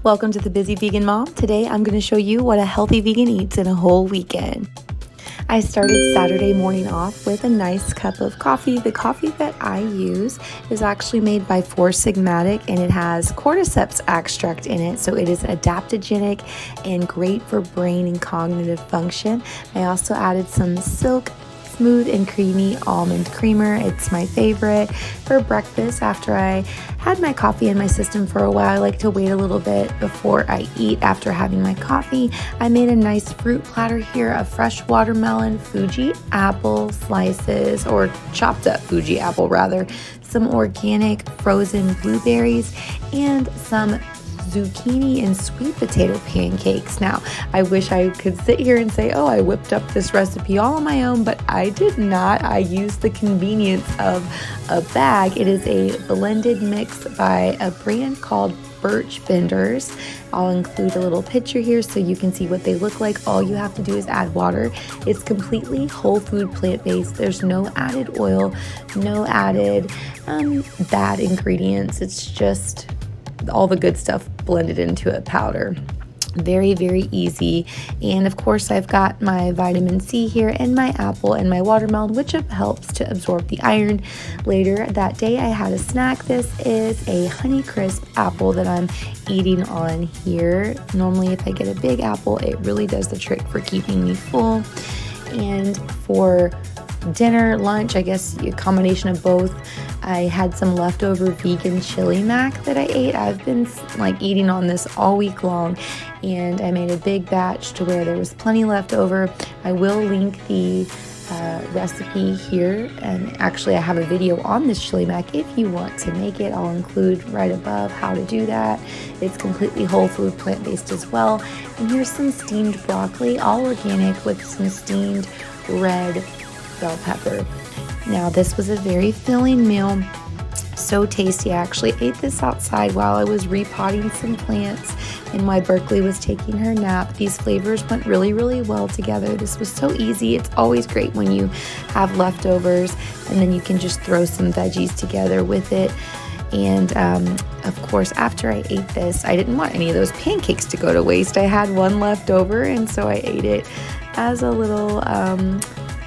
Welcome to the Busy Vegan Mom. Today I'm going to show you what a healthy vegan eats in a whole weekend. I started Saturday morning off with a nice cup of coffee. The coffee that I use is actually made by Sigmatic and it has cordyceps extract in it, so it is adaptogenic and great for brain and cognitive function. I also added some silk smooth and creamy almond creamer. It's my favorite for breakfast. After I had my coffee in my system for a while, I like to wait a little bit before I eat after having my coffee. I made a nice fruit platter here of fresh watermelon, Fuji apple slices, or chopped up Fuji apple rather, some organic frozen blueberries, and some zucchini and sweet potato pancakes. Now, I wish I could sit here and say, oh, I whipped up this recipe all on my own, but I did not. I used the convenience of a bag. It is a blended mix by a brand called Birch Benders. I'll include a little picture here so you can see what they look like. All you have to do is add water. It's completely whole food plant-based. There's no added oil, no added bad ingredients. It's just all the good stuff blended into a powder. Very, very easy. And of course, I've got my vitamin C here and my apple and my watermelon, which helps to absorb the iron. Later that day, I had a snack. This is a Honeycrisp apple that I'm eating on here. Normally, if I get a big apple, it really does the trick for keeping me full. And for dinner, lunch, I guess a combination of both, I had some leftover vegan chili mac that I ate. I've been eating on this all week long, and I made a big batch to where there was plenty left over. I will link the recipe here, and actually I have a video on this chili mac if you want to make it. I'll include right above how to do that. It's completely whole food, plant-based as well. And here's some steamed broccoli, all organic, with some steamed red bell pepper. Now, this was a very filling meal, so tasty. I actually ate this outside while I was repotting some plants and while Berkeley was taking her nap. These flavors went really, really well together. This was so easy. It's always great when you have leftovers and then you can just throw some veggies together with it. And of course, after I ate this, I didn't want any of those pancakes to go to waste. I had one left over, and so I ate it as a little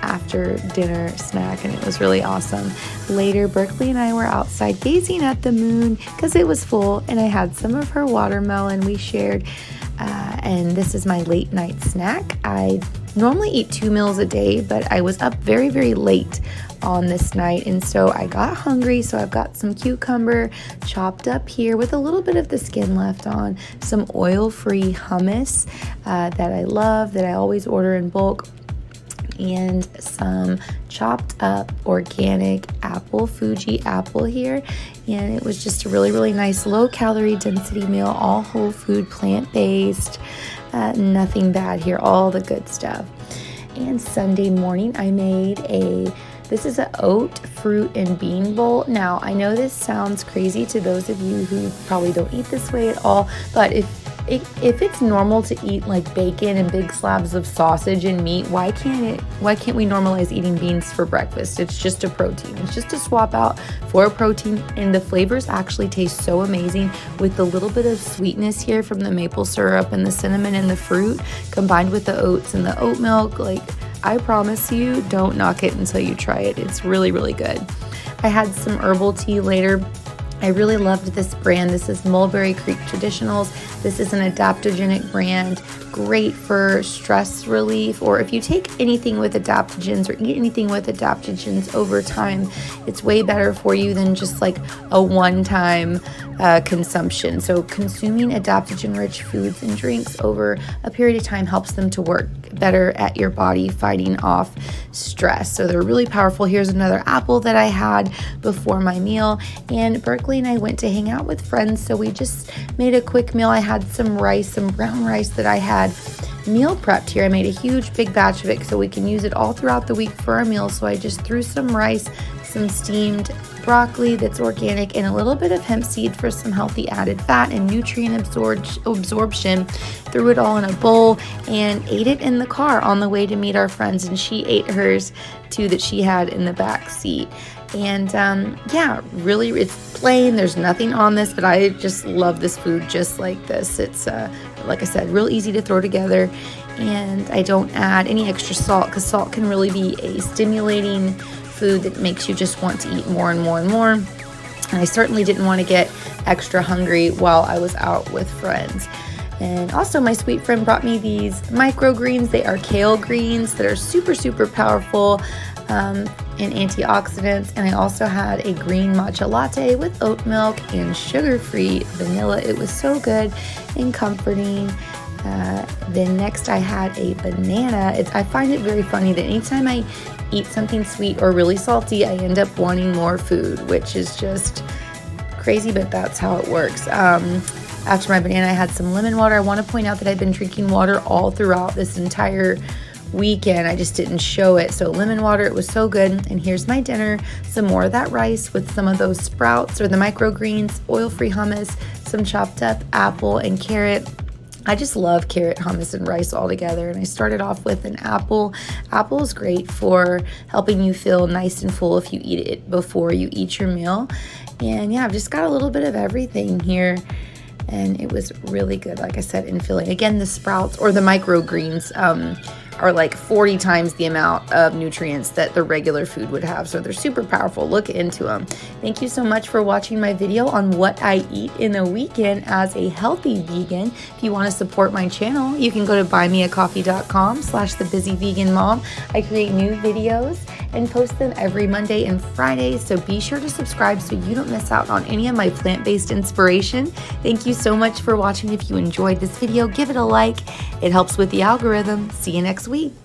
after dinner snack, and it was really awesome. Later, Berkeley and I were outside gazing at the moon because it was full, and I had some of her watermelon we shared, and this is my late night snack. I normally eat 2 meals a day, but I was up very, very late on this night, and so I got hungry. So I've got some cucumber chopped up here with a little bit of the skin left on, some oil-free hummus that I love, that I always order in bulk, and some chopped up organic apple, Fuji apple here. And it was just a really, really nice low calorie density meal, all whole food, plant-based, nothing bad here, all the good stuff. And Sunday morning I made this is an oat, fruit, and bean bowl. Now, I know this sounds crazy to those of you who probably don't eat this way at all, but if it's normal to eat like bacon and big slabs of sausage and meat, why can't we normalize eating beans for breakfast? It's just a protein. It's just a swap out for a protein, and the flavors actually taste so amazing with the little bit of sweetness here from the maple syrup and the cinnamon and the fruit combined with the oats and the oat milk. I promise you, don't knock it until you try it. It's really, really good. I had some herbal tea later. I really loved this brand. This is Mulberry Creek Traditionals. This is an adaptogenic brand, great for stress relief, or if you take anything with adaptogens or eat anything with adaptogens over time, it's way better for you than just like a one-time consumption. So consuming adaptogen-rich foods and drinks over a period of time helps them to work better at your body fighting off stress. So they're really powerful. Here's another apple that I had before my meal, and Berkeley and I went to hang out with friends, so we just made a quick meal. I had some rice, some brown rice that I had meal prepped here. I made a huge big batch of it so we can use it all throughout the week for our meals. So I just threw some rice, some steamed broccoli that's organic, and a little bit of hemp seed for some healthy added fat and nutrient absorption. Threw it all in a bowl and ate it in the car on the way to meet our friends, and she ate hers too that she had in the back seat. And yeah, really, it's plain. There's nothing on this, but I just love this food just like this. It's, like I said, real easy to throw together. And I don't add any extra salt, because salt can really be a stimulating food that makes you just want to eat more and more and more. And I certainly didn't want to get extra hungry while I was out with friends. And also my sweet friend brought me these microgreens. They are kale greens that are super, super powerful in antioxidants. And I also had a green matcha latte with oat milk and sugar-free vanilla. It was so good and comforting. Then next I had a banana. I find it very funny that anytime I eat something sweet or really salty, I end up wanting more food, which is just crazy, but that's how it works. After my banana, I had some lemon water. I want to point out that I've been drinking water all throughout this entire weekend. I just didn't show it. So lemon water, it was so good. And here's my dinner. Some more of that rice with some of those sprouts or the microgreens, oil-free hummus, some chopped up apple and carrot. I just love carrot, hummus, and rice all together. And I started off with an apple. Apple is great for helping you feel nice and full if you eat it before you eat your meal. And yeah, I've just got a little bit of everything here. And it was really good, like I said, in filling. Again, the sprouts or the microgreens are like 40 times the amount of nutrients that the regular food would have. So they're super powerful. Look into them. Thank you so much for watching my video on what I eat in a weekend as a healthy vegan. If you want to support my channel, you can go to buymeacoffee.com/thebusyveganmom. I create new videos and post them every Monday and Friday. So be sure to subscribe so you don't miss out on any of my plant-based inspiration. Thank you so much for watching. If you enjoyed this video, give it a like. It helps with the algorithm. See you next week.